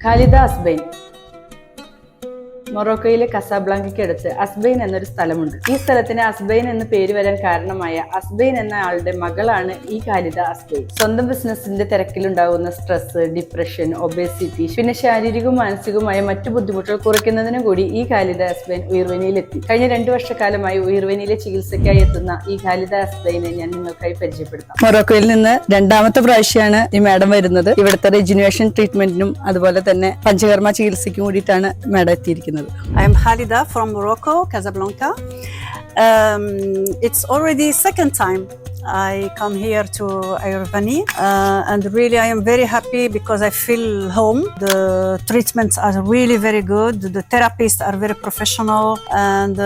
ഖാലിദ അസ്ബൈൻ. മൊറോക്കോയിലെ കസാബ്ലാങ്കയ്ക്കടുത്ത് അസ്ബൈൻ എന്നൊരു സ്ഥലമുണ്ട്. ഈ സ്ഥലത്തിന് അസ്ബൈൻ എന്ന് പേര് വരാൻ കാരണമായ അസ്ബൈൻ എന്ന ആളുടെ മകളാണ് ഈ ഖാലിദ അസ്ബൈൻ. സ്വന്തം ബിസിനസിന്റെ തിരക്കിലുണ്ടാകുന്ന സ്ട്രെസ്, ഡിപ്രഷൻ, ഒബേസിറ്റി, പിന്നെ ശാരീരികവും മാനസികവുമായ മറ്റു ബുദ്ധിമുട്ടുകൾ കുറയ്ക്കുന്നതിനും കൂടി ഈ ഖാലിദ അസ്ബൈൻ ഉയർവനിയിലെത്തി. കഴിഞ്ഞ 2 വർഷക്കാലമായി ഉയർവനിയിലെ ചികിത്സയ്ക്കായി എത്തുന്ന ഈ ഖാലിദ അസ്ബൈനെ ഞാൻ നിങ്ങൾക്കായി പരിചയപ്പെടുത്താം. മൊറോക്കോയിൽ നിന്ന് 2ാമത്തെ പ്രാവശ്യമാണ് ഈ മാഡം വരുന്നത്. ഇവിടുത്തെ റിജുനേഷൻ ട്രീറ്റ്മെന്റിനും അതുപോലെ തന്നെ പഞ്ചകർമ്മ ചികിത്സയ്ക്കും കൂടിയിട്ടാണ് മാഡം എത്തിയിരിക്കുന്നത്. I am Khalida from Morocco, Casablanca. It's already second time I come here to Ayurvani, and really I am very happy because I feel home. The treatments are really very good. The therapists are very professional, and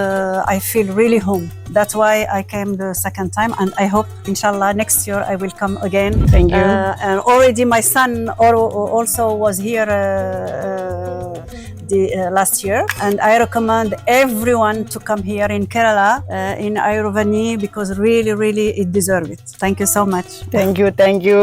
I feel really home. That's why I came the second time, and I hope, inshallah, next year I will come again. Thank you. And already my son also was here last year, and I recommend everyone to come here in Kerala, in Ayurvani, because really it deserves it. Thank you so much. Thank you.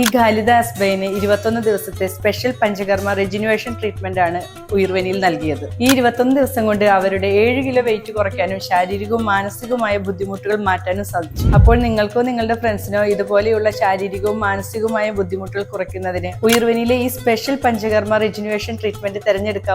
ഈ ഖാലിദ അസ്ബൈന് 21 ദിവസത്തെ special panchakarma റെജിനുവേഷൻ treatment ആണ് ഉയർവനിയിൽ നൽകിയത്. ഈ 21 ദിവസം കൊണ്ട് അവരുടെ 7 kilo weight കുറയ്ക്കാനും ശാരീരികവും മാനസികവുമായ ബുദ്ധിമുട്ടുകൾ മാറ്റാനും സാധിച്ചു. അപ്പോൾ നിങ്ങൾക്കോ നിങ്ങളുടെ ഫ്രണ്ട്സിനോ ഇതുപോലെയുള്ള ശാരീരികവും മാനസികവുമായ ബുദ്ധിമുട്ടുകൾ കുറയ്ക്കുന്നതിന് ഉയർവനിയിലെ ഈ സ്പെഷ്യൽ പഞ്ചകർമ്മ റെജിനുവേഷൻ ട്രീറ്റ്മെന്റ് തിരഞ്ഞെടുക്കാവുന്നതാണ്.